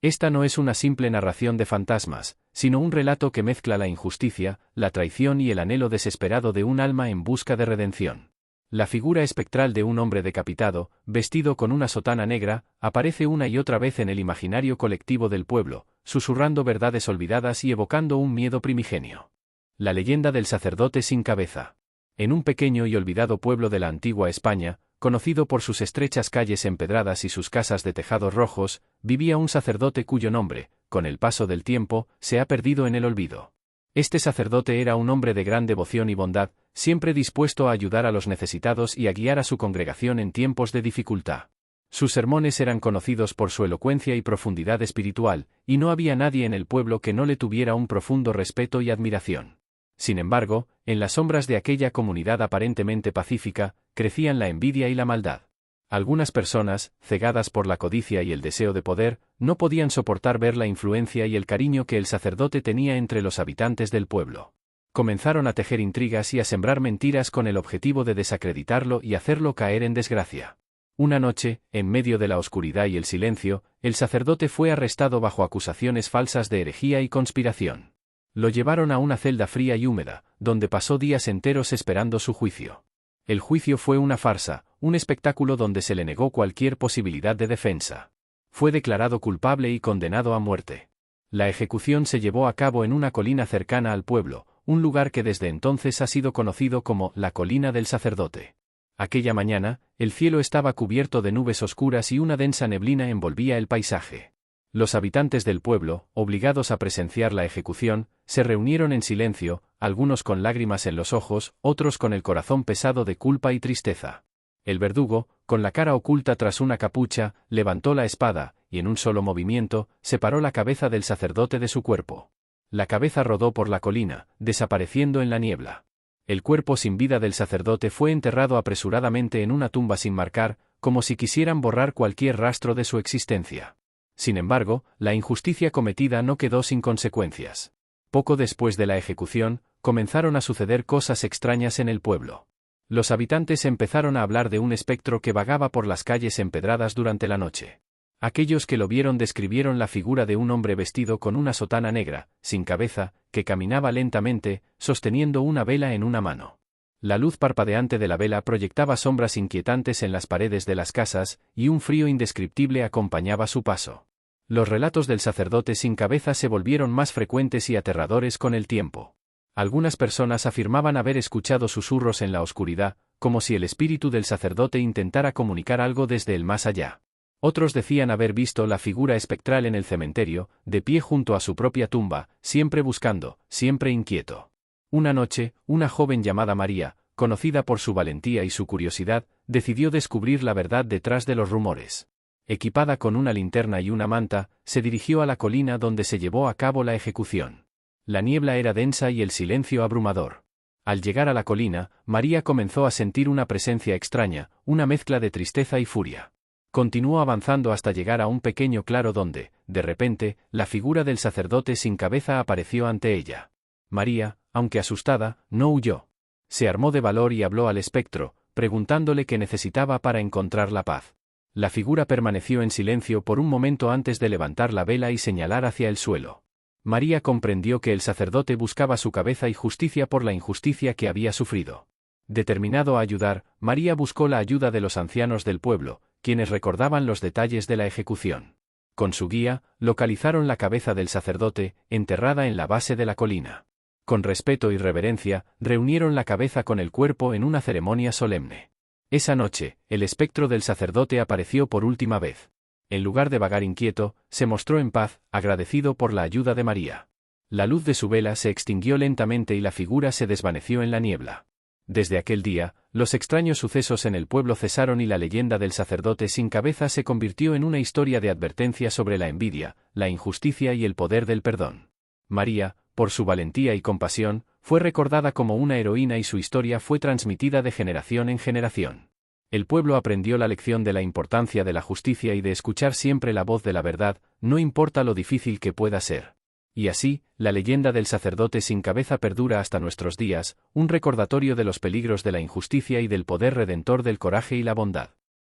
Esta no es una simple narración de fantasmas, sino un relato que mezcla la injusticia, la traición y el anhelo desesperado de un alma en busca de redención. La figura espectral de un hombre decapitado, vestido con una sotana negra, aparece una y otra vez en el imaginario colectivo del pueblo, susurrando verdades olvidadas y evocando un miedo primigenio. La leyenda del sacerdote sin cabeza. En un pequeño y olvidado pueblo de la antigua España, conocido por sus estrechas calles empedradas y sus casas de tejados rojos, vivía un sacerdote cuyo nombre, con el paso del tiempo, se ha perdido en el olvido. Este sacerdote era un hombre de gran devoción y bondad, siempre dispuesto a ayudar a los necesitados y a guiar a su congregación en tiempos de dificultad. Sus sermones eran conocidos por su elocuencia y profundidad espiritual, y no había nadie en el pueblo que no le tuviera un profundo respeto y admiración. Sin embargo, en las sombras de aquella comunidad aparentemente pacífica, crecían la envidia y la maldad. Algunas personas, cegadas por la codicia y el deseo de poder, no podían soportar ver la influencia y el cariño que el sacerdote tenía entre los habitantes del pueblo. Comenzaron a tejer intrigas y a sembrar mentiras con el objetivo de desacreditarlo y hacerlo caer en desgracia. Una noche, en medio de la oscuridad y el silencio, el sacerdote fue arrestado bajo acusaciones falsas de herejía y conspiración. Lo llevaron a una celda fría y húmeda, donde pasó días enteros esperando su juicio. El juicio fue una farsa, un espectáculo donde se le negó cualquier posibilidad de defensa. Fue declarado culpable y condenado a muerte. La ejecución se llevó a cabo en una colina cercana al pueblo, un lugar que desde entonces ha sido conocido como la Colina del Sacerdote. Aquella mañana, el cielo estaba cubierto de nubes oscuras y una densa neblina envolvía el paisaje. Los habitantes del pueblo, obligados a presenciar la ejecución, se reunieron en silencio, algunos con lágrimas en los ojos, otros con el corazón pesado de culpa y tristeza. El verdugo, con la cara oculta tras una capucha, levantó la espada, y en un solo movimiento, separó la cabeza del sacerdote de su cuerpo. La cabeza rodó por la colina, desapareciendo en la niebla. El cuerpo sin vida del sacerdote fue enterrado apresuradamente en una tumba sin marcar, como si quisieran borrar cualquier rastro de su existencia. Sin embargo, la injusticia cometida no quedó sin consecuencias. Poco después de la ejecución, comenzaron a suceder cosas extrañas en el pueblo. Los habitantes empezaron a hablar de un espectro que vagaba por las calles empedradas durante la noche. Aquellos que lo vieron describieron la figura de un hombre vestido con una sotana negra, sin cabeza, que caminaba lentamente, sosteniendo una vela en una mano. La luz parpadeante de la vela proyectaba sombras inquietantes en las paredes de las casas, y un frío indescriptible acompañaba su paso. Los relatos del sacerdote sin cabeza se volvieron más frecuentes y aterradores con el tiempo. Algunas personas afirmaban haber escuchado susurros en la oscuridad, como si el espíritu del sacerdote intentara comunicar algo desde el más allá. Otros decían haber visto la figura espectral en el cementerio, de pie junto a su propia tumba, siempre buscando, siempre inquieto. Una noche, una joven llamada María, conocida por su valentía y su curiosidad, decidió descubrir la verdad detrás de los rumores. Equipada con una linterna y una manta, se dirigió a la colina donde se llevó a cabo la ejecución. La niebla era densa y el silencio abrumador. Al llegar a la colina, María comenzó a sentir una presencia extraña, una mezcla de tristeza y furia. Continuó avanzando hasta llegar a un pequeño claro donde, de repente, la figura del sacerdote sin cabeza apareció ante ella. María, aunque asustada, no huyó. Se armó de valor y habló al espectro, preguntándole qué necesitaba para encontrar la paz. La figura permaneció en silencio por un momento antes de levantar la vela y señalar hacia el suelo. María comprendió que el sacerdote buscaba su cabeza y justicia por la injusticia que había sufrido. Determinado a ayudar, María buscó la ayuda de los ancianos del pueblo, quienes recordaban los detalles de la ejecución. Con su guía, localizaron la cabeza del sacerdote, enterrada en la base de la colina. Con respeto y reverencia, reunieron la cabeza con el cuerpo en una ceremonia solemne. Esa noche, el espectro del sacerdote apareció por última vez. En lugar de vagar inquieto, se mostró en paz, agradecido por la ayuda de María. La luz de su vela se extinguió lentamente y la figura se desvaneció en la niebla. Desde aquel día, los extraños sucesos en el pueblo cesaron y la leyenda del sacerdote sin cabeza se convirtió en una historia de advertencia sobre la envidia, la injusticia y el poder del perdón. María, por su valentía y compasión, fue recordada como una heroína y su historia fue transmitida de generación en generación. El pueblo aprendió la lección de la importancia de la justicia y de escuchar siempre la voz de la verdad, no importa lo difícil que pueda ser. Y así, la leyenda del sacerdote sin cabeza perdura hasta nuestros días, un recordatorio de los peligros de la injusticia y del poder redentor del coraje y la bondad.